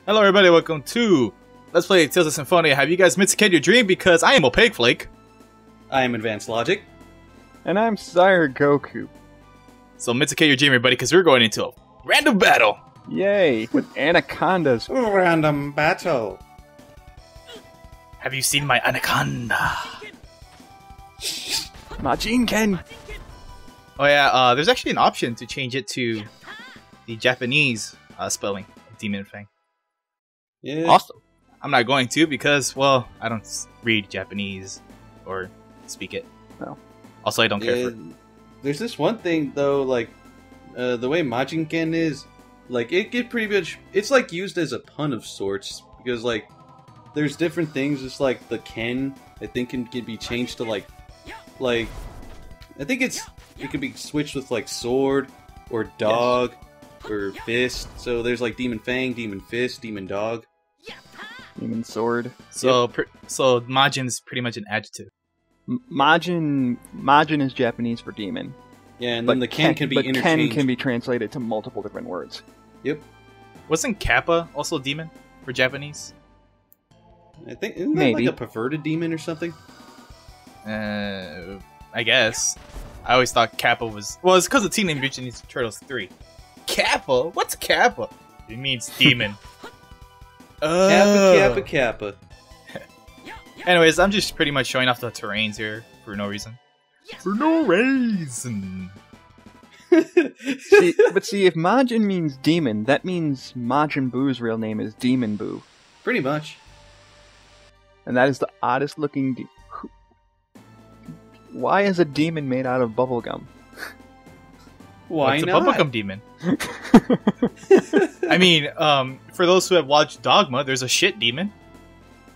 Hello everybody, welcome to Let's Play Tales of Symphonia. Have you guys Mitsukied your dream? Because I am Opaque Flake. I am Advanced Logic. And I'm Sire Goku. So Mitsukied your dream everybody, because we're going into a random battle. Yay, with anacondas. Random battle. Have you seen my anaconda? Majin Ken. Oh yeah, there's actually an option to change it to the Japanese spelling of Demon Fang. Yeah. Awesome. I'm not going to because, well, I don't read Japanese or speak it. No. Also, I don't care for it. There's this one thing though, like the way Majin Ken is, like it get pretty much. It's like used as a pun of sorts because like there's different things. Just like the Ken, I think can be changed to like I think it could be switched with like sword or dog or fist. So there's like Demon Fang, Demon Fist, Demon Dog. Demon Sword. So, so Majin is pretty much an adjective. Majin is Japanese for demon. Yeah, and then the Ken can be interchanged. Ken can be translated to multiple different words. Yep. Wasn't Kappa also demon for Japanese? I think isn't that Maybe. like a perverted demon or something? I guess. I always thought Kappa was... Well, it's because of Teenage Mutant Ninja Turtles 3. Kappa? What's Kappa? It means demon. Kappa. Anyways, I'm just pretty much showing off the terrains here for no reason. For no reason. see, if Majin means demon, that means Majin Buu's real name is Demon Buu. Pretty much. And that is the oddest looking Why is a demon made out of bubblegum? Why It's not? a bubblegum demon. I mean, for those who have watched Dogma, there's a shit demon.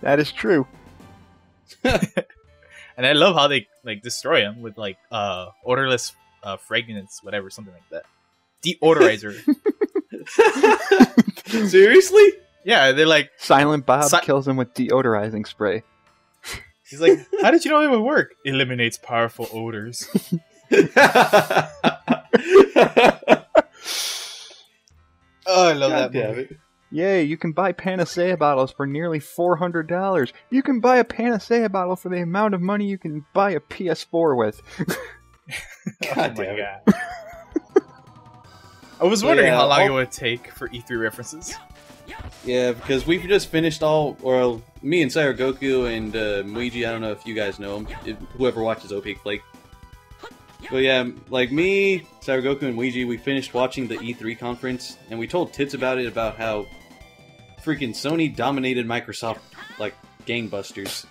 That is true. And I love how they like destroy him with like odorless fragrance, whatever, something like that. Deodorizer. Seriously? Yeah, they're like Silent Bob kills him with deodorizing spray. he's like, how did you know it would work? Eliminates powerful odors. Oh, I love that movie. Yay, you can buy Phantasia bottles for nearly $400. You can buy a Phantasia bottle for the amount of money you can buy a PS4 with. God Oh damn my it. god. I was wondering Yeah, how long it would take for E3 references. Yeah, because we've just finished me and Sire Goku and Muiji, I don't know if you guys know him, whoever watches Opaque Flake. But yeah, like me, Sire Goku, and Muiji, we finished watching the E3 conference, and we told Tits about it, about how freaking Sony dominated Microsoft like gangbusters.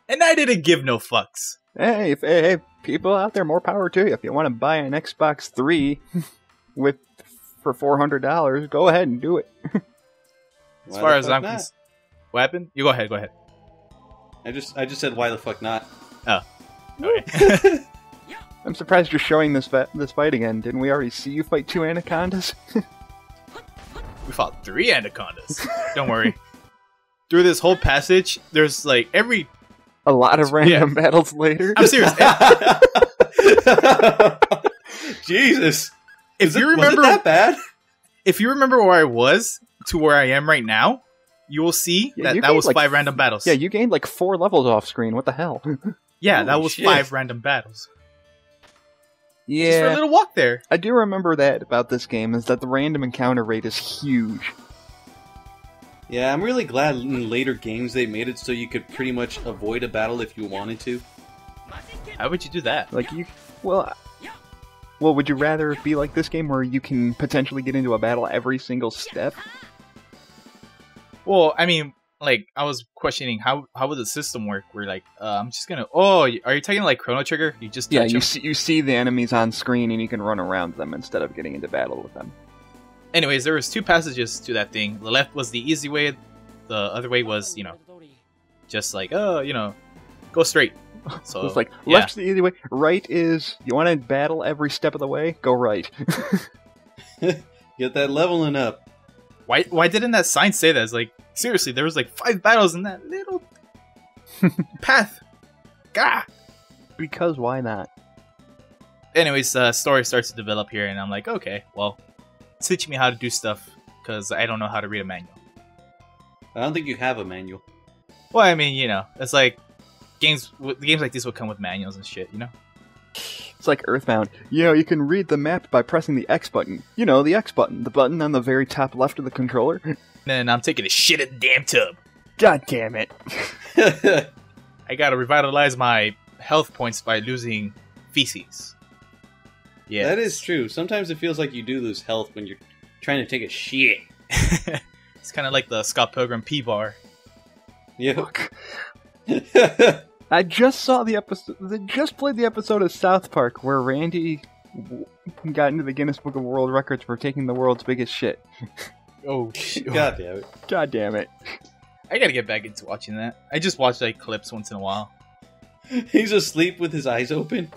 And I didn't give no fucks. Hey, hey, people out there, more power to you. If you want to buy an Xbox 3 for $400, go ahead and do it. As far as I'm concerned. What happened? You go ahead, go ahead. I just said why the fuck not? Oh. Okay. I'm surprised you're showing this fight again. Didn't we already see you fight 2 anacondas? We fought 3 anacondas. Don't worry. Through this whole passage, there's like every... A lot of random battles later. I'm serious. Jesus. If you remember, was it that bad? If you remember where I was to where I am right now, you will see that was like 5 random battles. Yeah, you gained like 4 levels off screen. What the hell? Yeah, that Holy was shit. 5 random battles. Yeah, Just for a little walk there. I do remember that about this game, is that the random encounter rate is huge. Yeah, I'm really glad in later games they made it so you could pretty much avoid a battle if you wanted to. How would you do that? Like well, would you rather be like this game where you can potentially get into a battle every single step? Well, I mean, like, I was questioning how would the system work? Where like, I'm just gonna. Oh, are you talking like Chrono Trigger? You just touch them? you see the enemies on screen and you can run around them instead of getting into battle with them. Anyways, there was 2 passages to that thing. The left was the easy way. The other way was, just like, go straight. So It's like, left's the easy way, right is, you want to battle every step of the way? Go right. Get that leveling up. Why didn't that sign say that? It's like, seriously, there was like 5 battles in that little path. Gah! Because why not? Anyways, story starts to develop here, and I'm like, okay, well, teach me how to do stuff, because I don't know how to read a manual. I don't think you have a manual. Well, I mean, it's like games like this would come with manuals and shit, It's like Earthbound. You can read the map by pressing the X button. The X button. The button on the very top left of the controller. Then I'm taking a shit in the damn tub. God damn it. I gotta revitalize my health points by losing feces. Yeah. That is true. Sometimes it feels like you do lose health when you're trying to take a shit. It's kind of like the Scott Pilgrim P-bar. Yeah. I just saw the episode. They just played the episode of South Park where Randy got into the Guinness Book of World Records for taking the world's biggest shit. Oh, shit. God damn it. God damn it. I gotta get back into watching that. I just watch like clips once in a while. He's asleep with his eyes open.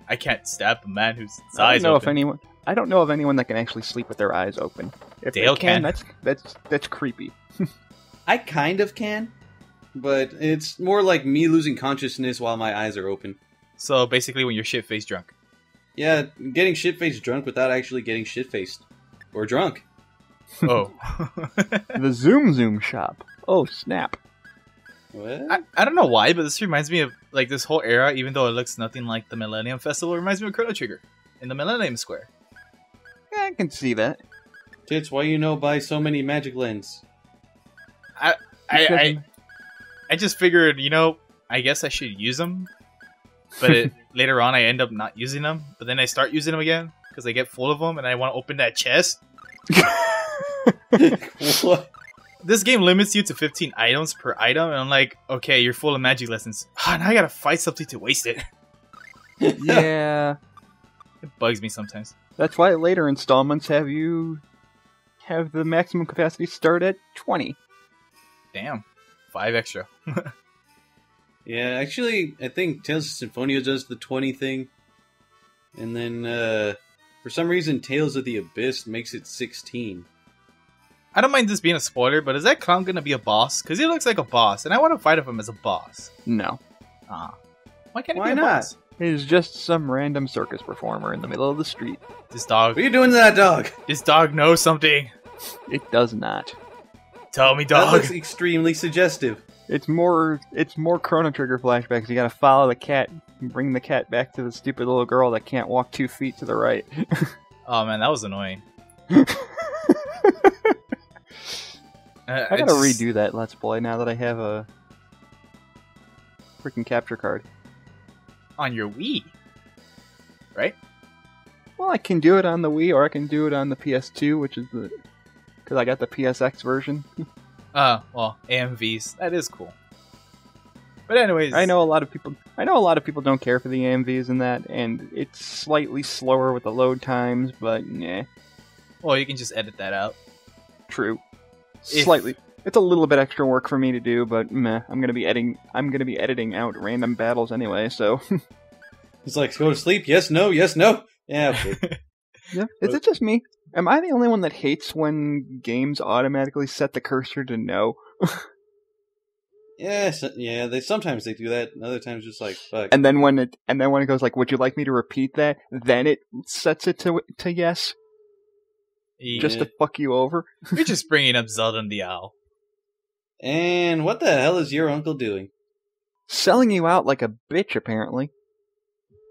I can't stab a man whose I eyes don't know open. I don't know of anyone that can actually sleep with their eyes open. If Dale they can, can. that's creepy. I kind of can, but it's more like me losing consciousness while my eyes are open. So basically, when you're shit-faced drunk. Yeah, getting shit-faced drunk without actually getting shit-faced. Or drunk. Oh. The Zoom shop. Oh, snap. What? I don't know why, but this reminds me of like this whole era, even though it looks nothing like the Millennium Festival, it reminds me of Chrono Trigger in the Millennium Square. Yeah, I can see that. Tits, why you buy so many magic lens? I just figured, I guess I should use them, but later on I end up not using them, but then I start using them again because I get full of them and I want to open that chest. What? This game limits you to 15 items per item, and I'm like, okay, you're full of magic lessons. Now I gotta fight something to waste it. Yeah. It bugs me sometimes. That's why later installments have the maximum capacity start at 20. Damn. 5 extra. Yeah, actually, I think Tales of Symphonia does the 20 thing. And then, for some reason, Tales of the Abyss makes it 16. I don't mind this being a spoiler, but is that clown gonna be a boss? Because he looks like a boss, and I want to fight him as a boss. No. Why can't he Why be a not? boss? He's just some random circus performer in the middle of the street. This dog. What are you doing to that dog? This dog knows something. It does not. Tell me, That dog. looks extremely suggestive. It's more Chrono Trigger flashbacks. You gotta follow the cat and bring the cat back to the stupid little girl that can't walk 2 feet to the right. Oh man, that was annoying. I gotta redo that Let's Play now that I have a freaking capture card. On your Wii, right? Well, I can do it on the Wii, or I can do it on the PS2, which is because I got the PSX version. Well, AMVs. That is cool. But anyways, I know a lot of people don't care for the AMVs in that, and it's slightly slower with the load times, but nah. Well, you can just edit that out. True. If- Slightly. It's a little bit extra work for me to do, but meh. I'm gonna be editing out random battles anyway, so He's like, go to sleep? Yes, no, yes, no. Yeah, okay. yeah. Is it just me? Am I the only one that hates when games automatically set the cursor to no? Yes, yeah, sometimes they do that, and other times just like, fuck. And then when it goes like, would you like me to repeat that? Then it sets it to yes, just to fuck you over. You're just bringing up Zelda and the Owl. And what the hell is your uncle doing? Selling you out like a bitch, apparently.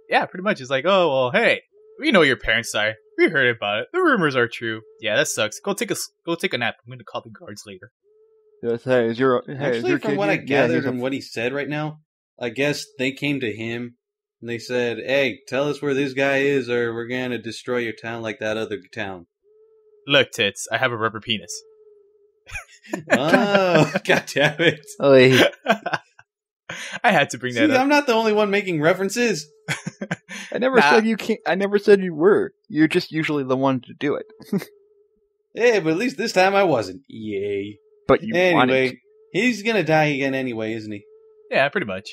Yeah, pretty much. It's like, oh well, hey, we know your parents are. We heard about it. The rumors are true. Yeah, that sucks. Go take a nap. I'm gonna call the guards later. Yes, hey, is your Actually, from kid what I here? gathered he's and what he said right now, I guess they came to him and they said, hey, tell us where this guy is or we're gonna destroy your town like that other town. Look, tits, I have a rubber penis. Oh, god damn it. Oy. I had to bring See, that up. I'm not the only one making references. I never said you can't. I never said you were. You're just usually the one to do it. Hey, but at least this time I wasn't. Yay. But you wanted Anyway, to. he's gonna die again anyway, isn't he? Yeah, pretty much.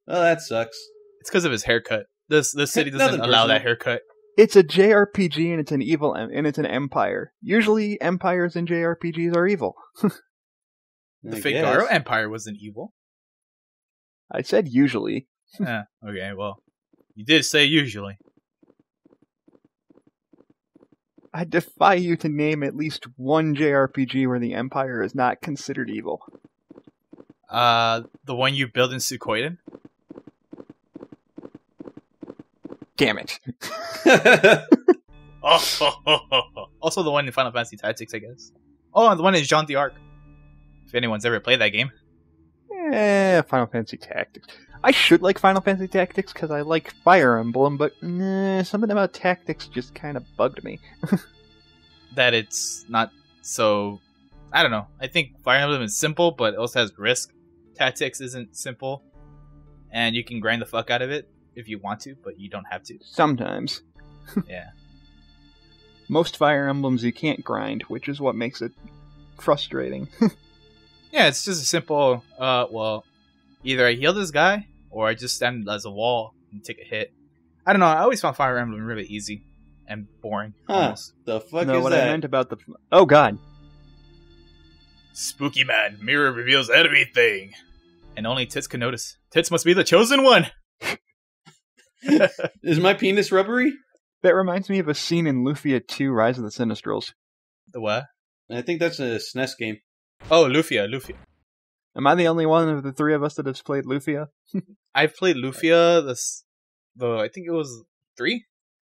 Well, that sucks. It's because of his haircut. This city doesn't Nothing allow that personal. haircut. It's a JRPG and it's an evil and it's an empire. Usually, empires in JRPGs are evil. The I Figaro guess. Empire wasn't evil. I said usually. Okay, well, you did say usually. I defy you to name at least one JRPG where the Empire is not considered evil. The one you build in Suikoden? Damn it. Also the one in Final Fantasy Tactics, I guess. Oh, and the one in Jean d'Arc. If anyone's ever played that game. Final Fantasy Tactics. I should like Final Fantasy Tactics because I like Fire Emblem, but something about Tactics just kind of bugged me. That it's not so... I don't know. I think Fire Emblem is simple, but it also has risk. Tactics isn't simple. And you can grind the fuck out of it if you want to, but you don't have to. Sometimes. Yeah. Most Fire Emblems you can't grind, which is what makes it frustrating. Yeah, it's just a simple, either I heal this guy, or I just stand as a wall and take a hit. I don't know, I always found Fire Emblem really easy and boring. Almost. The fuck no, is what that? I meant about the... Oh, God. Spooky man, mirror reveals everything. And only Tits can notice. Tits must be the chosen one! Is my penis rubbery? That reminds me of a scene in Lufia 2, Rise of the Sinistrals. The what? I think that's a SNES game. Oh, Lufia. Am I the only one of the three of us that has played Lufia? I've played Lufia, I think it was 3?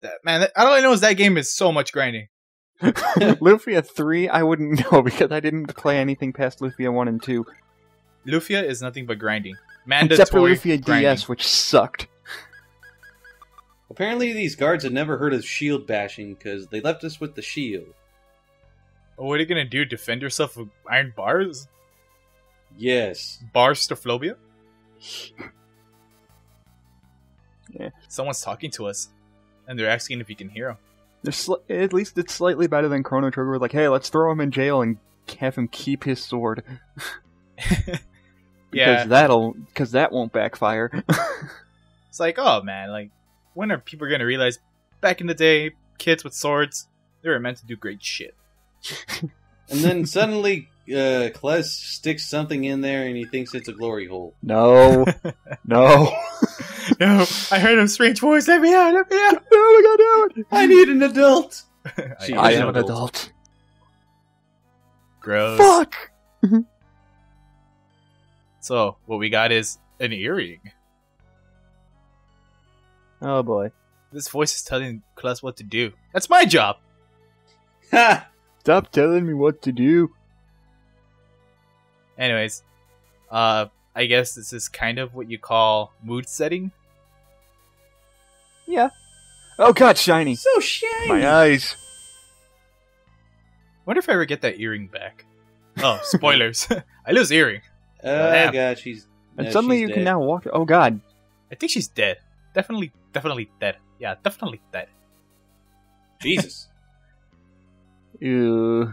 All I know is that game is so much grinding. Lufia 3, I wouldn't know because I didn't play anything past Lufia 1 and 2. Lufia is nothing but grinding. Mandatory Except for Lufia grinding. DS, which sucked. Apparently these guards had never heard of shield bashing because they left us with the shield. What are you gonna do? Defend yourself with iron bars? Yes. Barstophobia? Yeah. Someone's talking to us, and they're asking if you can hear them. At least it's slightly better than Chrono Trigger. Like, hey, let's throw him in jail and have him keep his sword. Yeah. Because that won't backfire. It's like, oh man, like, when are people gonna realize back in the day, kids with swords, they were meant to do great shit. And then suddenly, Klez sticks something in there and he thinks it's a glory hole. No. No. No, I heard a strange voice. Let me out. No, we gotta do it. I need an adult. She I is am an adult. Gross. Fuck! So, what we got is an earring. Oh boy. This voice is telling Kless what to do. That's my job! Ha! Stop telling me what to do. Anyways, I guess this is kind of what you call mood setting. Yeah. Oh god, shiny. So shiny. My eyes. Wonder if I ever get that earring back. Oh, spoilers. I lose earring. Oh Damn. god, she's... And no, suddenly she's you can dead. now walk. Oh god. I think she's dead. Definitely dead. Yeah, definitely dead. Jesus. Ew.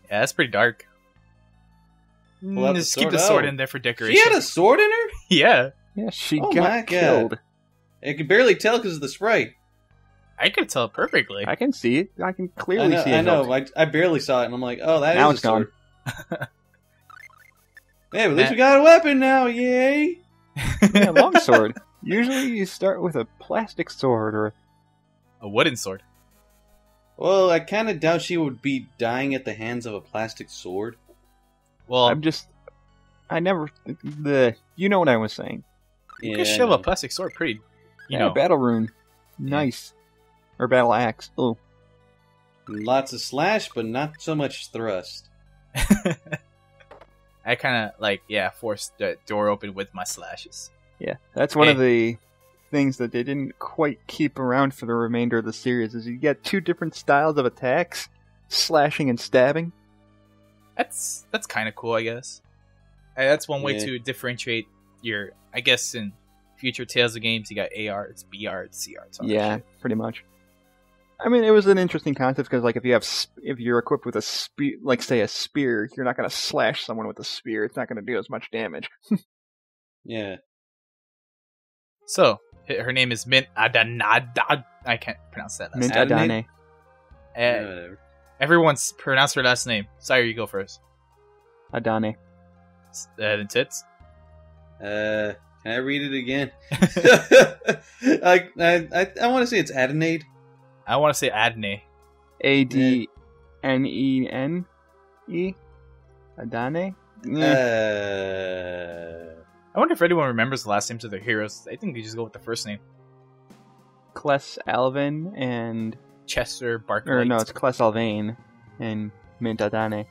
Yeah, that's pretty dark. Pull out the Just keep sword. the sword Oh. in there for decoration. She had a sword in her? Yeah, Yeah, she Oh my got God. killed. I can barely tell because of the sprite. I could tell perfectly. I can see it. I can I clearly know, see it. I know. I barely saw it, and I'm like, oh, that Now is it's a sword. Hey, at least we got a weapon now, yay! Yeah, longsword. Usually you start with a plastic sword or... A wooden sword. Well, I kind of doubt she would be dying at the hands of a plastic sword. Well, I never... You know what I was saying. you Yeah, could I shove know. a plastic sword pretty, you Yeah, know. battle rune. Nice. Or battle axe. Oh. Lots of slash, but not so much thrust. I kind of, forced the door open with my slashes. Yeah, that's one of Okay. the things that they didn't quite keep around for the remainder of the series, is you get two different styles of attacks, slashing and stabbing. That's kind of cool, I guess. That's one way Yeah. to differentiate your, I guess, in future Tales of games, you got AR, it's BR, it's CR. It's all that Yeah, shit. pretty much. I mean, it was an interesting concept because, like, if you're equipped with a spear, like say a spear, you're not going to slash someone with a spear. It's not going to do as much damage. Yeah. So, her name is Mint Adanada. I can't pronounce that last Mint name. Adane? Adane. Yeah, Uh, whatever. everyone's pronounced her last name. Sorry, you go first. Adane. The tits. Can I read it again? I want to say it's Adenade. I want to say Adne. Adnene? Adane? I wonder if anyone remembers the last names of their heroes. I think they just go with the first name. Kles Alvin and... Chester, Barkley. Or no, it's Kles Alvane and Mint Adane.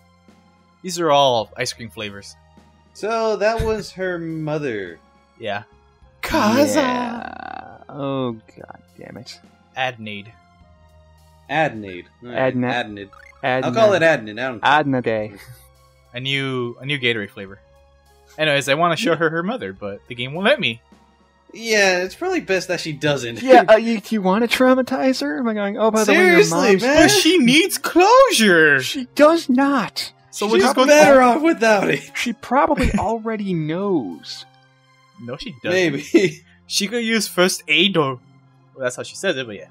These are all ice cream flavors. So that was her mother. Yeah. Yeah. Oh, god damn it. Adnade. Adnade. Adnade. I'll call it Adnade. I don't care. Adnade. A new Gatorade flavor. Anyways, I want to show her mother, but the game won't let me. Yeah, it's probably best that she doesn't. Yeah, you want to traumatize her? Am I going, oh, by the way, your mom's... man? But she needs closure! She does not! So She's better off without it. She probably already knows. No, she doesn't. Maybe. She could use first aid or... Well, that's how she says it, but yeah.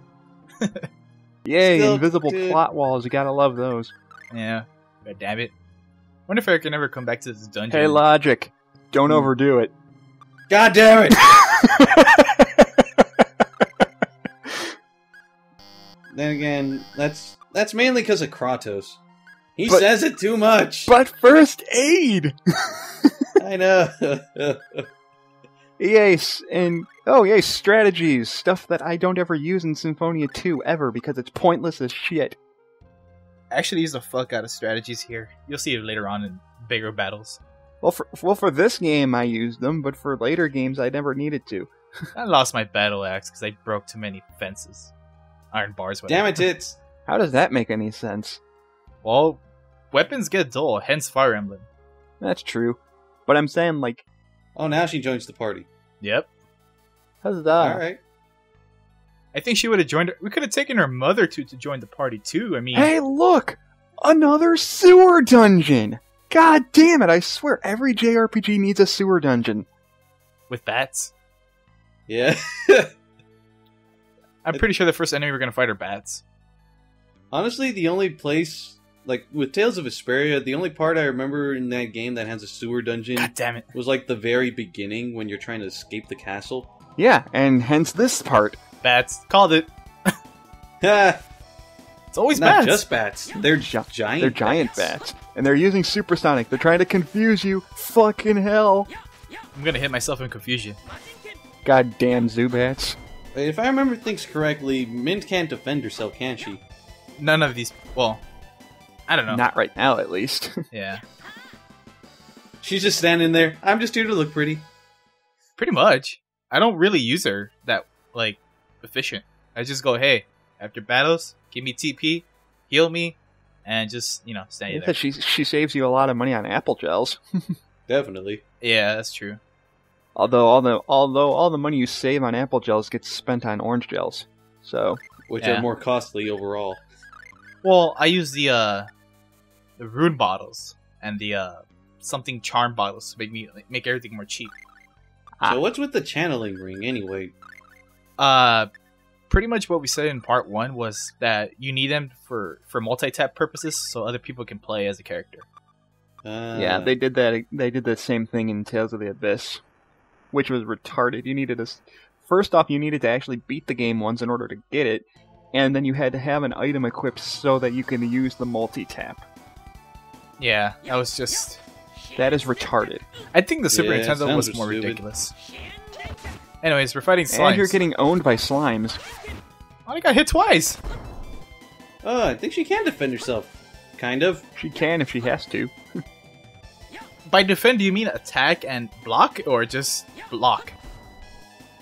Yay, Still invisible good. plot walls. You gotta love those. Yeah. God damn it. Wonder if I can ever come back to this dungeon. Hey, Logic. Don't overdo it. God damn it! Then again, that's mainly because of Kratos. He says it too much. But first aid! I know. Yes, and yay, strategies. Stuff that I don't ever use in Symphonia 2 ever because it's pointless as shit. I actually use the fuck out of strategies here. You'll see it later on in bigger battles. Well, for this game I used them, but for later games I never needed to. I lost my battle axe because I broke too many fences. Iron bars, whatever. Damn it, tits. How does that make any sense? Well, weapons get dull, hence Fire Emblem. That's true. But I'm saying, like... Oh, now she joins the party. Yep. Huzzah. Alright. I think she would have joined her. We could have taken her mother to join the party too. I mean... Hey, look! Another sewer dungeon! God damn it, I swear every JRPG needs a sewer dungeon. With bats. Yeah. I'm pretty sure the first enemy we're going to fight are bats. Honestly, the only place, like, with Tales of Vesperia, the only part I remember in that game that has a sewer dungeon God damn it. was, like, the very beginning when you're trying to escape the castle. Yeah, and hence this part. Bats. Called it. Ha! It's always Not bats. just bats. They're giant They're giant bats. And they're using supersonic. They're trying to confuse you. Fucking hell. I'm going to hit myself in confusion. Goddamn Zubats. If I remember things correctly, Mint can't defend herself, can she? None of these... Well, I don't know. Not right now, at least. Yeah. She's just standing there. I'm just here to look pretty. Pretty much. I don't really use her that, like, efficient. I just go, hey, after battles, give me TP, heal me, and just, stand there. She saves you a lot of money on apple gels. Definitely. Yeah, that's true. Although all the money you save on apple gels gets spent on orange gels. So Which Yeah. are more costly overall. Well, I use the rune bottles and the something charm bottles to make everything more cheap. So what's with the channeling ring, anyway? Pretty much what we said in part 1 was that you need them for multi-tap purposes, so other people can play as a character. yeah, they did that. They did the same thing in Tales of the Abyss, which was retarded. You needed first off, you needed to actually beat the game once in order to get it, and then you had to have an item equipped so that you can use the multi-tap. Yeah, that was just... That is retarded. I think the Super Yeah, Nintendo sounds was more stupid. ridiculous. Anyways, we're fighting slimes. And you're getting owned by slimes. Oh, I got hit twice! Oh, I think she can defend herself. Kind of. She can if she has to. By defend, do you mean attack and block, or just block?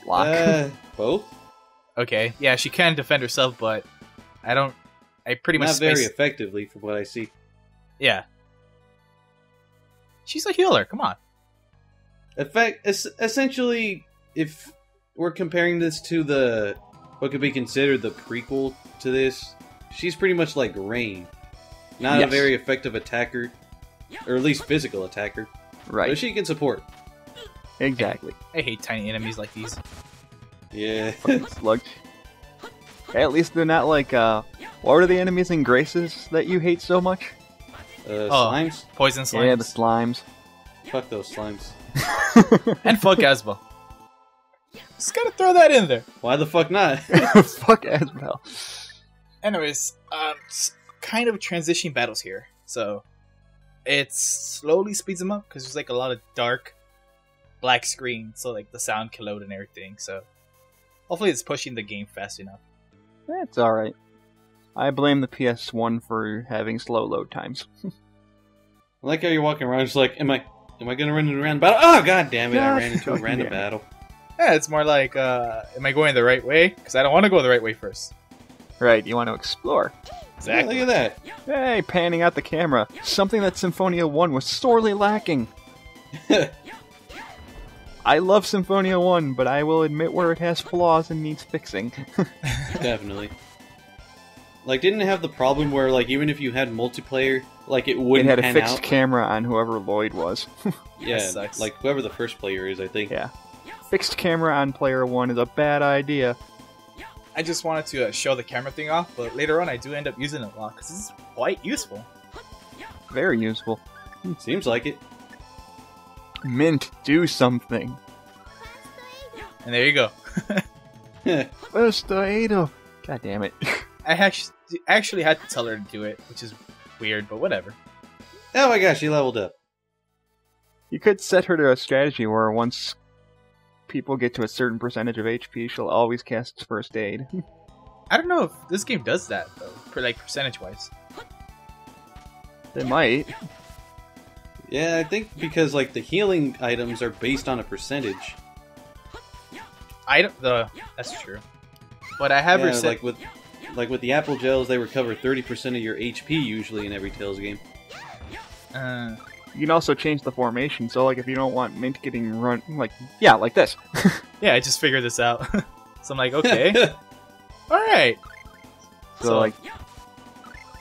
Block. Both? Okay, yeah, she can defend herself, but I pretty much Not very effectively, from what I see. Yeah. She's a healer, come on. Essentially, if we're comparing this to what could be considered the prequel to this, she's pretty much like Rain. Not a Yes. very effective attacker, or at least physical attacker. Right. But she can support. Exactly. I hate tiny enemies like these. Yeah. Slug. Hey, at least they're not like, what are the enemies in Graces that you hate so much? Slimes? Poison slimes. Yeah, the slimes. Fuck those slimes. And fuck Asbel. Just gotta throw that in there. Why the fuck not? Fuck Asbel. Anyways, kind of transitioning battles here. So it slowly speeds them up because there's like a lot of dark black screen, so like the sound can load and everything. So hopefully it's pushing the game fast enough. That's alright. I blame the PS1 for having slow load times. I like how you're walking around just like, am I gonna run into a random battle? Oh, god damn it, I ran into a random battle. Yeah, it's more like, am I going the right way? Because I don't want to go the right way first. Right, you want to explore. Exactly. Yeah, look at Hey, panning out the camera. Something that Symphonia 1 was sorely lacking. that. I love Symphonia 1, but I will admit where it has flaws and needs fixing. Definitely. Like, didn't it have the problem where, like, even if you had multiplayer, like, it wouldn't It had a pan fixed out? camera on whoever Lloyd was. Yeah, That sucks. like, whoever the first player is, I think. Yeah. Fixed camera on player 1 is a bad idea. I just wanted to show the camera thing off, but later on I do end up using it a lot because it's quite useful. Very useful. Seems like it. Mint, do something. And there you go. First Aido. God damn it. I actually had to tell her to do it, which is weird, but whatever. Oh my gosh, she leveled up. You could set her to a strategy where once people get to a certain percentage of HP, she'll always cast first aid. I don't know if this game does that, though, like percentage-wise. They might. Yeah, I think because, like, the healing items are based on a percentage. That's true. But I have Yeah, her set... like with the apple gels, they recover 30% of your HP usually in every Tales game. You can also change the formation, so like if you don't want Mint getting run, like this. Yeah, I just figured this out. So I'm like, okay. Alright. So like,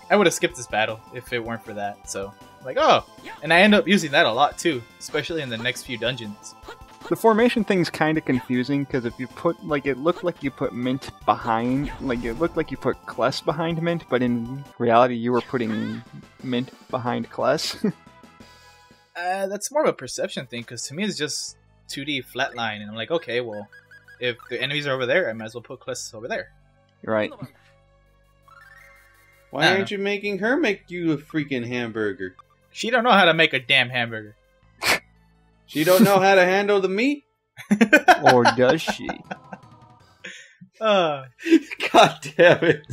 I would have skipped this battle if it weren't for that, so... Like, oh! And I end up using that a lot, too. Especially in the next few dungeons. the formation thing's kind of confusing, because if you put, like, it looked like you put Mint behind, like, it looked like you put Kless behind Mint, but in reality you were putting Mint behind Kless. That's more of a perception thing, because to me it's just 2D flatline, and I'm like, okay, well, if the enemies are over there, I might as well put Kless over there. You're right. Why aren't you making her make you a freaking hamburger? She don't know how to make a damn hamburger. She don't know how to handle the meat? Or does she? God damn it.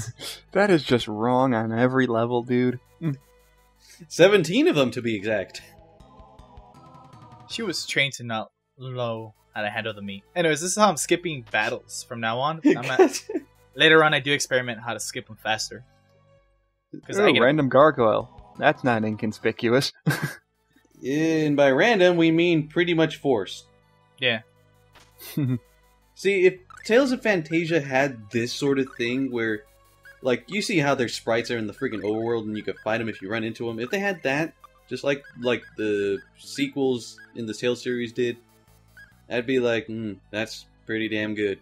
That is just wrong on every level, dude. 17 of them, to be exact. She was trained to not know how to handle the meat. Anyways, this is how I'm skipping battles from now on. Later on, I do experiment how to skip them faster. Ooh, random gargoyle. That's not inconspicuous. And by random, we mean pretty much forced. Yeah. See, if Tales of Phantasia had this sort of thing where, like, you see how their sprites are in the freaking overworld and you can fight them if you run into them. If they had that, just like the sequels in the Tales series did, I'd be like, that's pretty damn good.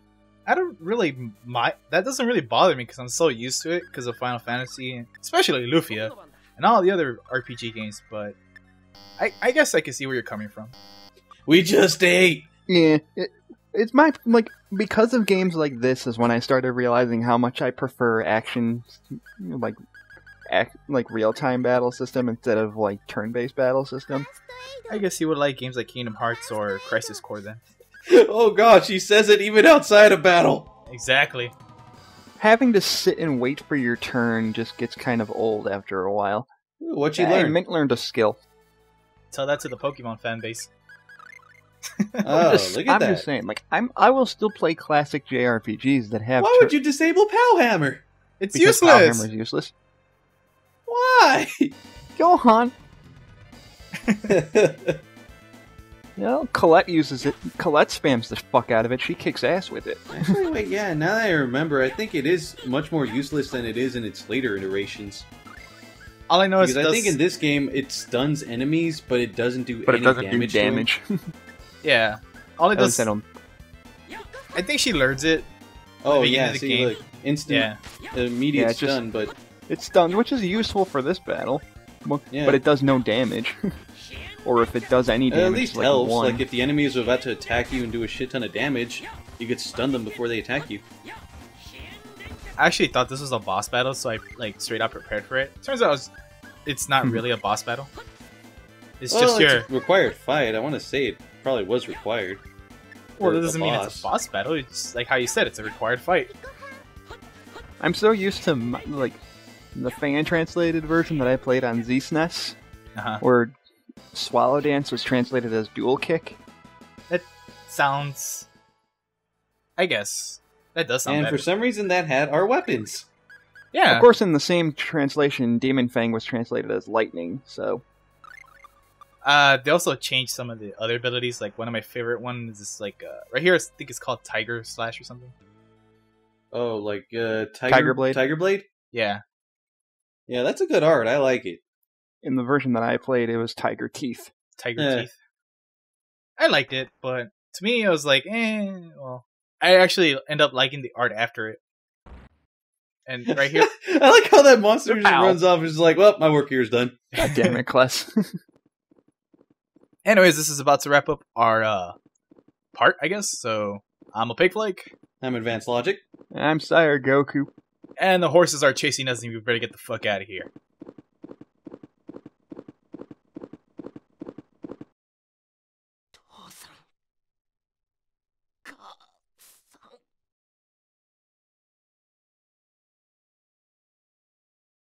I don't really that doesn't really bother me because I'm so used to it because of Final Fantasy, especially Lufia, and all the other RPG games, but I guess I can see where you're coming from. We just ate! Yeah, it's my, like, because of games like this is when I started realizing how much I prefer action, like real-time battle system instead of, like, turn-based battle system. I guess you would like games like Kingdom Hearts or Crisis Core then. Oh god, she says it even outside of battle! Exactly. Having to sit and wait for your turn just gets kind of old after a while. What'd you Hey, learn? Mint learned a skill. Tell that to the Pokemon fan base. Oh, look at I'm that. just saying, like, I will still play classic JRPGs that have. Why would you disable Palhammer? It's because useless! Powerhammer's useless. Why? Go on. You know, Colette uses it. Colette spams the fuck out of it. She kicks ass with it. Actually, wait, yeah, now that I remember, I think it is much more useless than it is in its later iterations. All I know is Because I think in this game, it stuns enemies, but it doesn't do But any it doesn't damage do to 'em. damage. Yeah. All it does... I don't. I think she learns it. Oh, beginning yeah, of the see, game. look, instant, Yeah. immediate Yeah, it just- stun, but It's stunned, which is useful for this battle. Yeah. But it does no damage. Or if it does any damage, at least like helps. one. Like, if the enemies are about to attack you and do a shit ton of damage, you could stun them before they attack you. I actually thought this was a boss battle, so I like straight up prepared for it. Turns out it's not really a boss battle. It's just your it's a required fight. I want to say it probably was required. Well, that doesn't mean it's a boss battle. It's like how you said, it's a required fight. I'm so used to like the fan translated version that I played on Z-SNES, where Swallow Dance was translated as Dual Kick. That sounds, I guess, that does sound. And better. for some reason, that had our weapons. Yeah. Of course, in the same translation, Demon Fang was translated as Lightning. So. They also changed some of the other abilities. Like one of my favorite ones is like right here. I think it's called Tiger Slash or something. Oh, like Tiger Blade. Tiger Blade. Yeah. Yeah, that's a good art. I like it. In the version that I played, it was Tiger Teeth. Tiger Teeth. I liked it, but to me, I was like, well, I actually end up liking the art after it. And right here, I like how that monster just runs off and is like, "Well, my work here is done." God damn it, Kless. Anyways, this is about to wrap up our part, I guess. So I'm a Pigflake. I'm Advanced Logic. I'm Sire Goku. And the horses are chasing us, and we better get the fuck out of here.